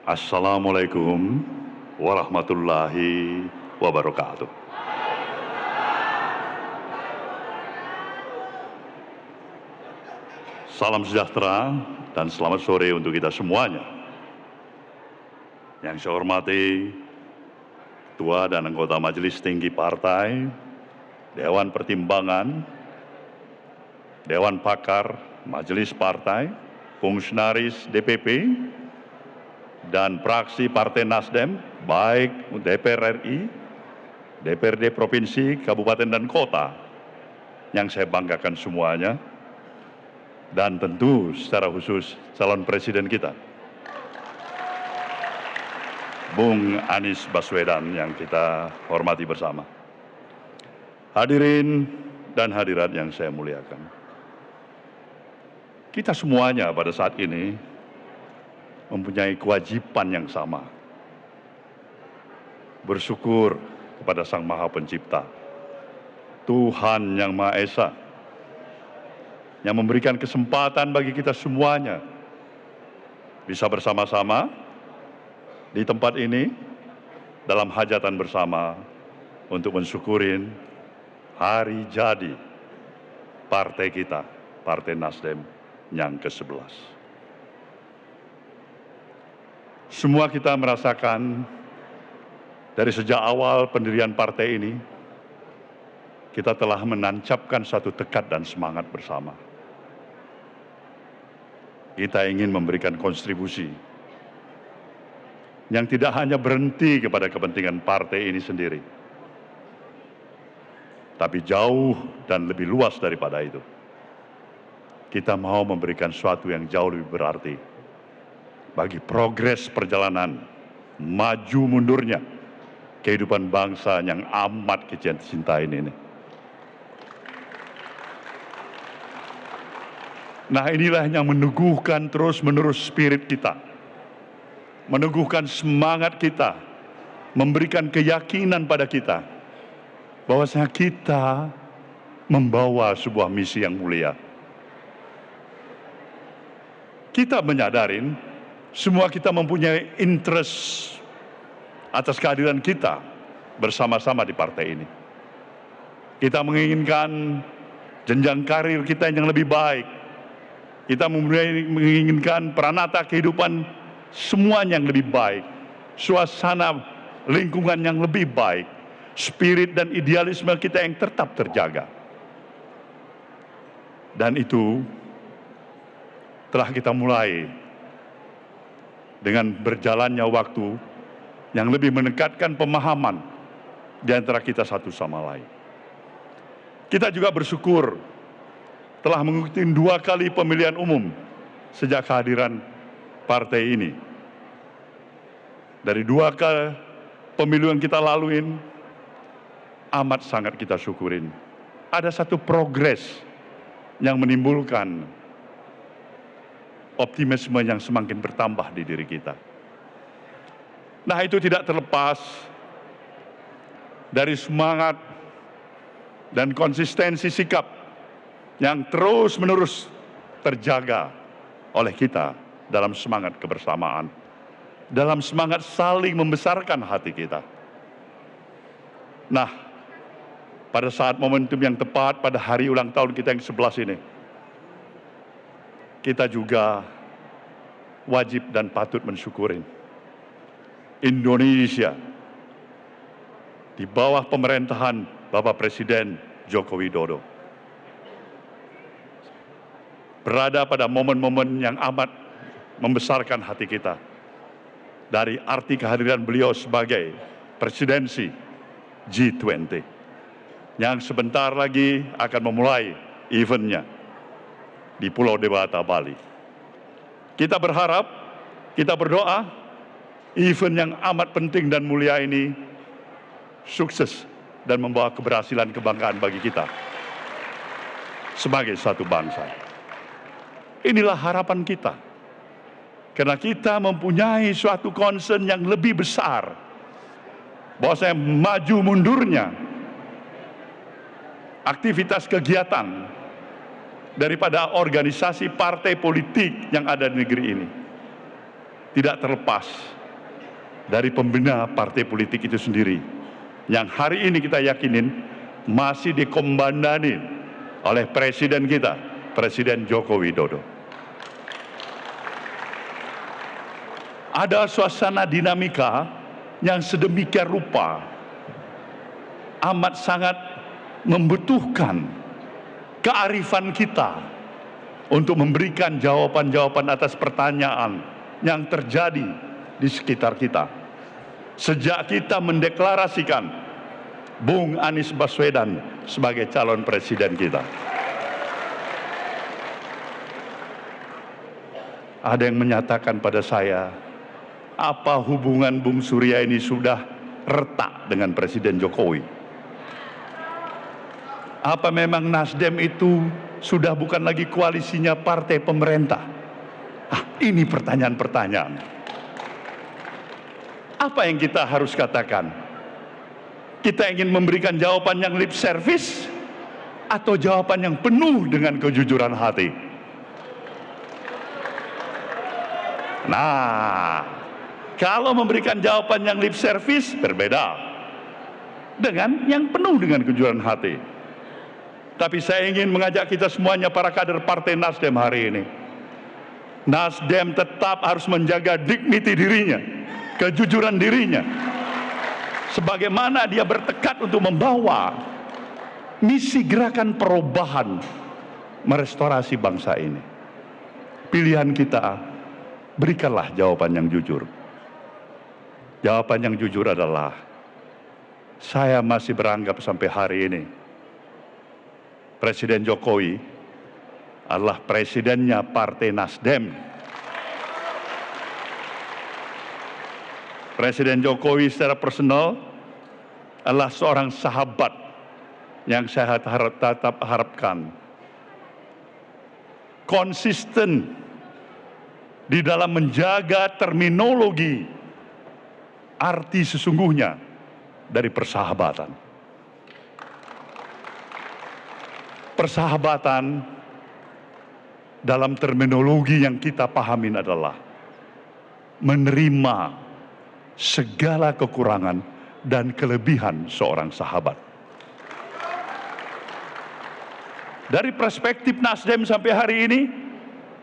Assalamualaikum warahmatullahi wabarakatuh. Salam sejahtera dan selamat sore untuk kita semuanya. Yang saya hormati Ketua dan anggota Majelis Tinggi Partai, Dewan Pertimbangan, Dewan Pakar, Majelis Partai, Fungsionaris DPP, dan fraksi Partai Nasdem, baik DPR RI, DPRD Provinsi, Kabupaten, dan Kota, yang saya banggakan semuanya, dan tentu secara khusus calon presiden kita, Bung Anies Baswedan, yang kita hormati bersama. Hadirin dan hadirat yang saya muliakan, kita semuanya pada saat ini mempunyai kewajiban yang sama. Bersyukur kepada Sang Maha Pencipta, Tuhan Yang Maha Esa, yang memberikan kesempatan bagi kita semuanya bisa bersama-sama di tempat ini dalam hajatan bersama untuk mensyukurin hari jadi partai kita, Partai Nasdem yang ke-11. Semua kita merasakan dari sejak awal pendirian partai ini, kita telah menancapkan satu tekad dan semangat bersama. Kita ingin memberikan kontribusi yang tidak hanya berhenti kepada kepentingan partai ini sendiri, tapi jauh dan lebih luas daripada itu. Kita mau memberikan sesuatu yang jauh lebih berarti bagi progres perjalanan maju mundurnya kehidupan bangsa yang amat kita cintai ini. Nah, inilah yang meneguhkan terus-menerus spirit kita, meneguhkan semangat kita, memberikan keyakinan pada kita bahwasanya kita membawa sebuah misi yang mulia. Kita menyadarin semua kita mempunyai interest atas kehadiran kita bersama-sama di partai ini. Kita menginginkan jenjang karir kita yang lebih baik. Kita menginginkan peranata kehidupan semuanya yang lebih baik, suasana lingkungan yang lebih baik, spirit dan idealisme kita yang tetap terjaga. Dan itu telah kita mulai dengan berjalannya waktu yang lebih mendekatkan pemahaman di antara kita satu sama lain. Kita juga bersyukur telah mengikuti 2 kali pemilihan umum sejak kehadiran partai ini. Dari 2 kali pemilu yang kita laluin, amat sangat kita syukurin. Ada satu progres yang menimbulkan optimisme yang semakin bertambah di diri kita. Nah, itu tidak terlepas dari semangat dan konsistensi sikap yang terus-menerus terjaga oleh kita dalam semangat kebersamaan, dalam semangat saling membesarkan hati kita. Nah, pada saat momentum yang tepat pada hari ulang tahun kita yang 11 ini, kita juga wajib dan patut mensyukurin Indonesia di bawah pemerintahan Bapak Presiden Joko Widodo berada pada momen-momen yang amat membesarkan hati kita. Dari arti kehadiran beliau sebagai presidensi G20 yang sebentar lagi akan memulai eventnya di Pulau Dewata, Bali. Kita berharap, kita berdoa, event yang amat penting dan mulia ini sukses dan membawa keberhasilan kebanggaan bagi kita sebagai satu bangsa. Inilah harapan kita. Karena kita mempunyai suatu concern yang lebih besar. Bahwa saya maju mundurnya aktivitas kegiatan daripada organisasi partai politik yang ada di negeri ini. tidak terlepas dari pembina partai politik itu sendiri, yang hari ini kita yakinin masih dikomandani oleh Presiden kita, Presiden Joko Widodo. Ada suasana dinamika yang sedemikian rupa, amat sangat membutuhkan kearifan kita untuk memberikan jawaban-jawaban atas pertanyaan yang terjadi di sekitar kita. Sejak kita mendeklarasikan Bung Anies Baswedan sebagai calon presiden kita, ada yang menyatakan pada saya, apa hubungan Bung Surya ini sudah retak dengan Presiden Jokowi? Apa memang Nasdem itu sudah bukan lagi koalisinya partai pemerintah? Ini pertanyaan-pertanyaan. Apa yang kita harus katakan? Kita ingin memberikan jawaban yang lip service atau jawaban yang penuh dengan kejujuran hati? Nah, kalau memberikan jawaban yang lip service berbeda dengan yang penuh dengan kejujuran hati. Tapi saya ingin mengajak kita semuanya, para kader Partai Nasdem hari ini. Nasdem tetap harus menjaga dignity dirinya, kejujuran dirinya. Sebagaimana dia bertekad untuk membawa misi gerakan perubahan, merestorasi bangsa ini. Pilihan kita, berikanlah jawaban yang jujur. Jawaban yang jujur adalah, saya masih beranggap sampai hari ini Presiden Jokowi adalah presidennya Partai Nasdem. Presiden Jokowi secara personal adalah seorang sahabat yang saya tetap harapkan konsisten di dalam menjaga terminologi arti sesungguhnya dari persahabatan. Persahabatan dalam terminologi yang kita pahamin adalah menerima segala kekurangan dan kelebihan seorang sahabat. Dari perspektif Nasdem sampai hari ini,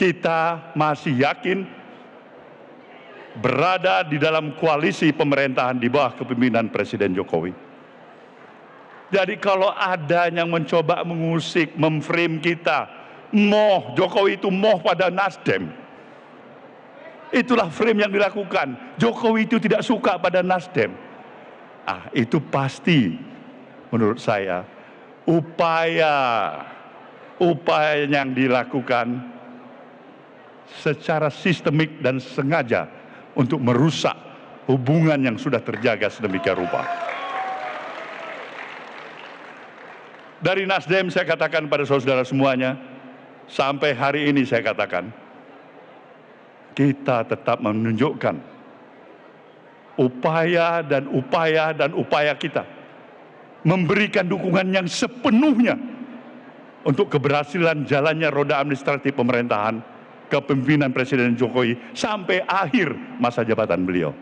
kita masih yakin berada di dalam koalisi pemerintahan di bawah kepemimpinan Presiden Jokowi. Jadi kalau ada yang mencoba mengusik, memframe kita, Jokowi itu pada Nasdem. Itulah frame yang dilakukan. Jokowi itu tidak suka pada Nasdem. Itu pasti menurut saya upaya yang dilakukan secara sistemik dan sengaja untuk merusak hubungan yang sudah terjaga sedemikian rupa. Dari Nasdem saya katakan pada saudara semuanya, sampai hari ini saya katakan, kita tetap menunjukkan upaya kita memberikan dukungan yang sepenuhnya untuk keberhasilan jalannya roda administratif pemerintahan kepemimpinan Presiden Jokowi sampai akhir masa jabatan beliau.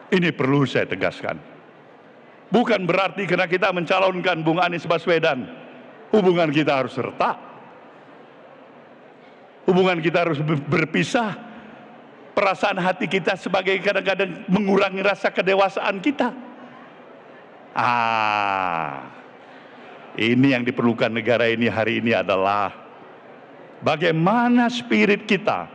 Ini perlu saya tegaskan. Bukan berarti karena kita mencalonkan Bung Anies Baswedan, hubungan kita harus retak. Hubungan kita harus berpisah. Perasaan hati kita sebagai kadang-kadang mengurangi rasa kedewasaan kita. Ini yang diperlukan negara ini hari ini adalah bagaimana spirit kita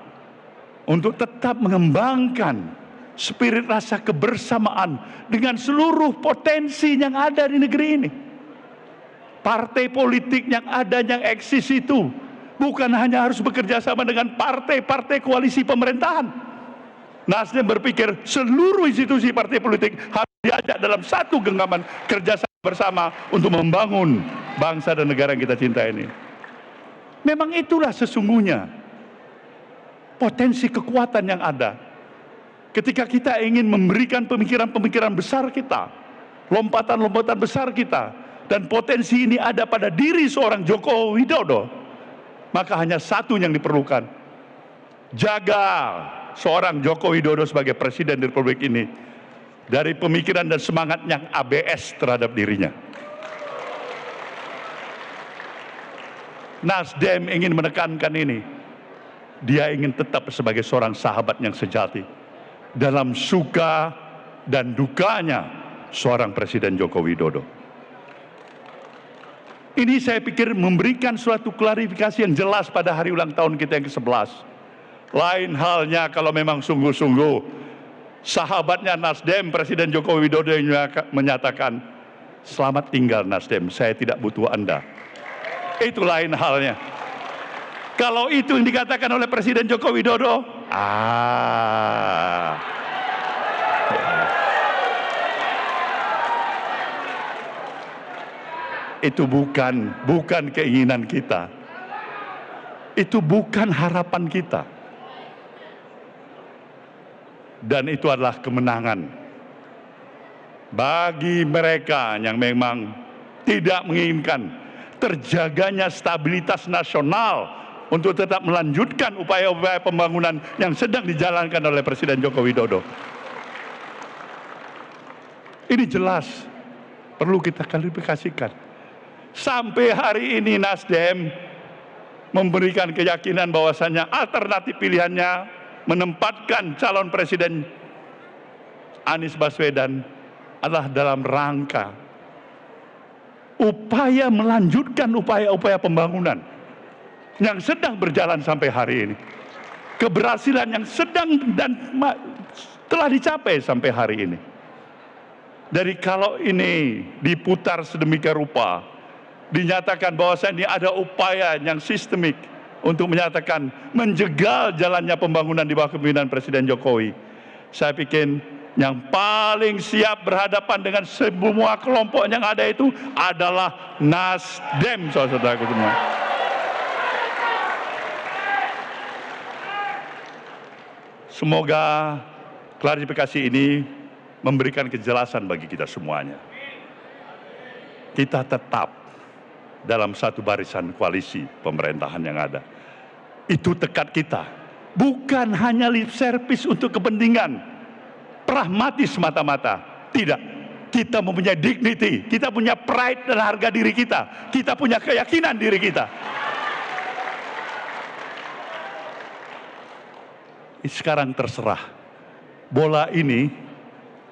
untuk tetap mengembangkan spirit rasa kebersamaan dengan seluruh potensi yang ada di negeri ini. Partai politik yang ada, yang eksis itu bukan hanya harus bekerja sama dengan partai-partai koalisi pemerintahan. Nasdem berpikir seluruh institusi partai politik harus diajak dalam satu genggaman kerjasama bersama untuk membangun bangsa dan negara yang kita cinta ini. Memang itulah sesungguhnya potensi kekuatan yang ada. Ketika kita ingin memberikan pemikiran-pemikiran besar kita, lompatan-lompatan besar kita, dan potensi ini ada pada diri seorang Joko Widodo, maka hanya satu yang diperlukan, Jaga seorang Joko Widodo sebagai Presiden Republik ini dari pemikiran dan semangat yang ABS terhadap dirinya. Nasdem ingin menekankan ini. Dia ingin tetap sebagai seorang sahabat yang sejati dalam suka dan dukanya seorang Presiden Joko Widodo. Ini saya pikir memberikan suatu klarifikasi yang jelas pada hari ulang tahun kita yang ke-11. Lain halnya kalau memang sungguh-sungguh sahabatnya Nasdem, Presiden Joko Widodo yang menyatakan, "Selamat tinggal Nasdem, saya tidak butuh Anda." Itu lain halnya. Kalau itu yang dikatakan oleh Presiden Joko Widodo, itu bukan keinginan kita. Itu bukan harapan kita. Dan itu adalah kemenangan bagi mereka yang memang tidak menginginkan terjaganya stabilitas nasional untuk tetap melanjutkan upaya-upaya pembangunan yang sedang dijalankan oleh Presiden Joko Widodo. Ini jelas perlu kita klarifikasikan. Sampai hari ini Nasdem memberikan keyakinan bahwasannya alternatif pilihannya menempatkan calon Presiden Anies Baswedan adalah dalam rangka upaya melanjutkan upaya-upaya pembangunan yang sedang berjalan sampai hari ini. Keberhasilan yang sedang dan telah dicapai sampai hari ini. Dari kalau ini diputar sedemikian rupa, dinyatakan bahwasanya ada upaya yang sistemik untuk menyatakan menjegal jalannya pembangunan di bawah kepemimpinan Presiden Jokowi. Saya pikir yang paling siap berhadapan dengan semua kelompok yang ada itu adalah Nasdem, saudara-saudaraku semua. Semoga klarifikasi ini memberikan kejelasan bagi kita semuanya. Kita tetap dalam satu barisan koalisi pemerintahan yang ada. Itu tekad kita. Bukan hanya lip service untuk kepentingan pragmatis semata-mata. Tidak. Kita mempunyai dignity, kita punya pride dan harga diri kita. Kita punya keyakinan diri kita. Sekarang terserah. Bola ini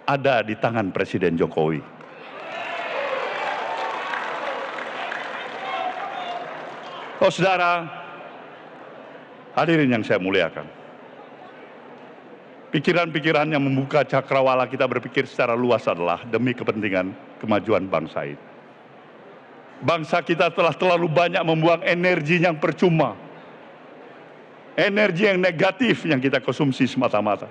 ada di tangan Presiden Jokowi. Oh saudara, hadirin yang saya muliakan. Pikiran-pikiran yang membuka cakrawala kita berpikir secara luas adalah demi kepentingan kemajuan bangsa ini. Bangsa kita telah terlalu banyak membuang energi yang percuma. Energi yang negatif yang kita konsumsi semata-mata.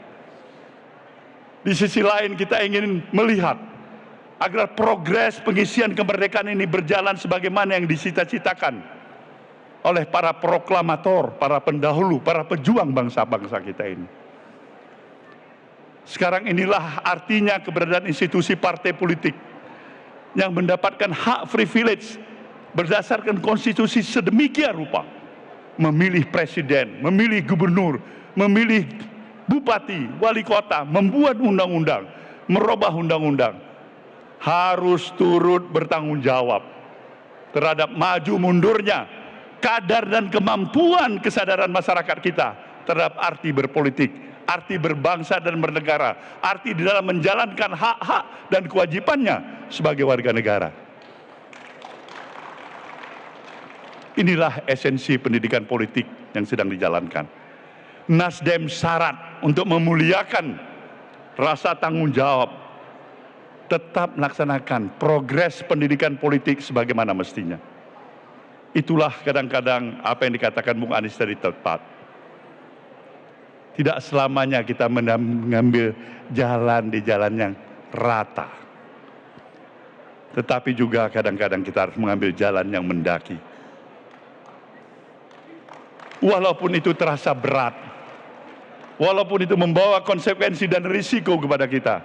Di sisi lain kita ingin melihat agar progres pengisian kemerdekaan ini berjalan sebagaimana yang dicita-citakan oleh para proklamator, para pendahulu, para pejuang bangsa-bangsa kita ini. Sekarang inilah artinya keberadaan institusi partai politik yang mendapatkan hak privilege berdasarkan konstitusi sedemikian rupa. Memilih presiden, memilih gubernur, memilih bupati, wali kota, membuat undang-undang, merubah undang-undang. Harus turut bertanggung jawab terhadap maju mundurnya kadar dan kemampuan kesadaran masyarakat kita terhadap arti berpolitik, arti berbangsa dan bernegara, arti di dalam menjalankan hak-hak dan kewajibannya sebagai warga negara. Inilah esensi pendidikan politik yang sedang dijalankan. Nasdem syarat untuk memuliakan rasa tanggung jawab, tetap melaksanakan progres pendidikan politik sebagaimana mestinya. Itulah kadang-kadang apa yang dikatakan Bung Anies tadi tepat. Tidak selamanya kita mengambil jalan di jalan yang rata. Tetapi juga kadang-kadang kita harus mengambil jalan yang mendaki. Walaupun itu terasa berat, walaupun itu membawa konsekuensi dan risiko kepada kita,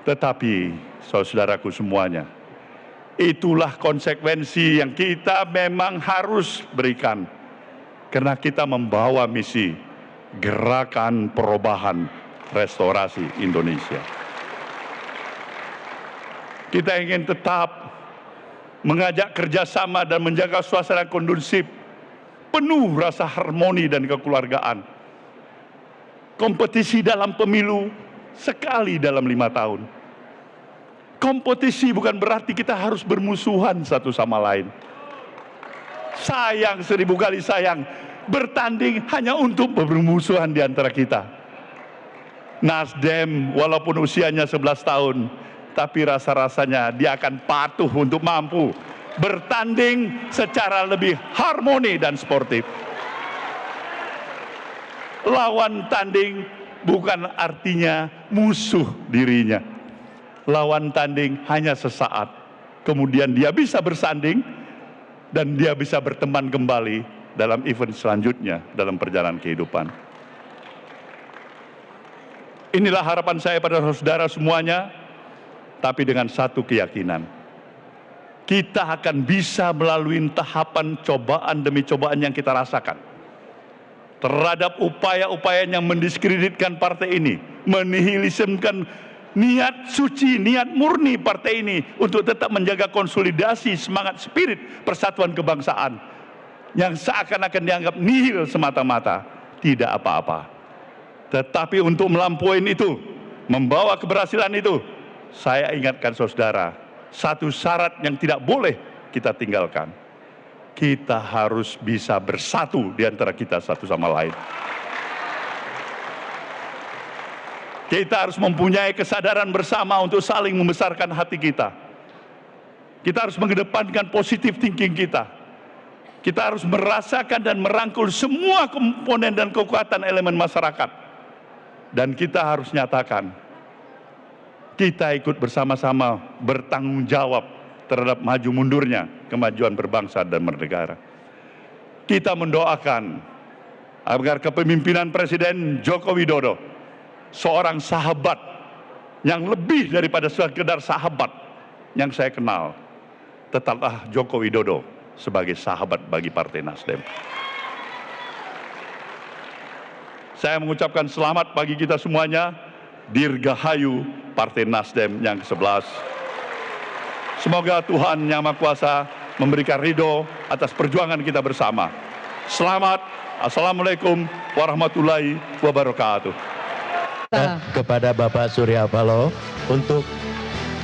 tetapi saudaraku semuanya, itulah konsekuensi yang kita memang harus berikan, karena kita membawa misi Gerakan Perubahan Restorasi Indonesia. Kita ingin tetap mengajak kerjasama dan menjaga suasana kondusif, penuh rasa harmoni dan kekeluargaan. Kompetisi dalam pemilu sekali dalam 5 tahun. Kompetisi bukan berarti kita harus bermusuhan satu sama lain. Sayang, 1000 kali sayang, bertanding hanya untuk bermusuhan di antara kita. Nasdem walaupun usianya 11 tahun, tapi rasa-rasanya dia akan patuh untuk mampu bertanding secara lebih harmoni dan sportif. Lawan tanding bukan artinya musuh dirinya. Lawan tanding hanya sesaat, kemudian dia bisa bersanding dan dia bisa berteman kembali dalam event selanjutnya dalam perjalanan kehidupan. Inilah harapan saya pada saudara semuanya, tapi dengan satu keyakinan. Kita akan bisa melalui tahapan cobaan demi cobaan yang kita rasakan. Terhadap upaya-upaya yang mendiskreditkan partai ini, menihilismkan niat suci, niat murni partai ini untuk tetap menjaga konsolidasi semangat spirit persatuan kebangsaan yang seakan-akan dianggap nihil semata-mata, tidak apa-apa. Tetapi untuk melampaui itu, membawa keberhasilan itu, saya ingatkan saudara, satu syarat yang tidak boleh kita tinggalkan. Kita harus bisa bersatu di antara kita satu sama lain. Kita harus mempunyai kesadaran bersama untuk saling membesarkan hati kita. Kita harus mengedepankan positive thinking kita. Kita harus merasakan dan merangkul semua komponen dan kekuatan elemen masyarakat. Dan kita harus nyatakan, kita ikut bersama-sama bertanggung jawab terhadap maju mundurnya kemajuan berbangsa dan bernegara. Kita mendoakan agar kepemimpinan Presiden Joko Widodo, seorang sahabat yang lebih daripada sekedar sahabat yang saya kenal, tetaplah Joko Widodo sebagai sahabat bagi Partai Nasdem. Saya mengucapkan selamat bagi kita semuanya, Dirgahayu Partai Nasdem yang ke-11. Semoga Tuhan Yang Maha Kuasa memberikan ridho atas perjuangan kita bersama. Selamat, Assalamualaikum warahmatullahi wabarakatuh. Kepada Bapak Surya Paloh untuk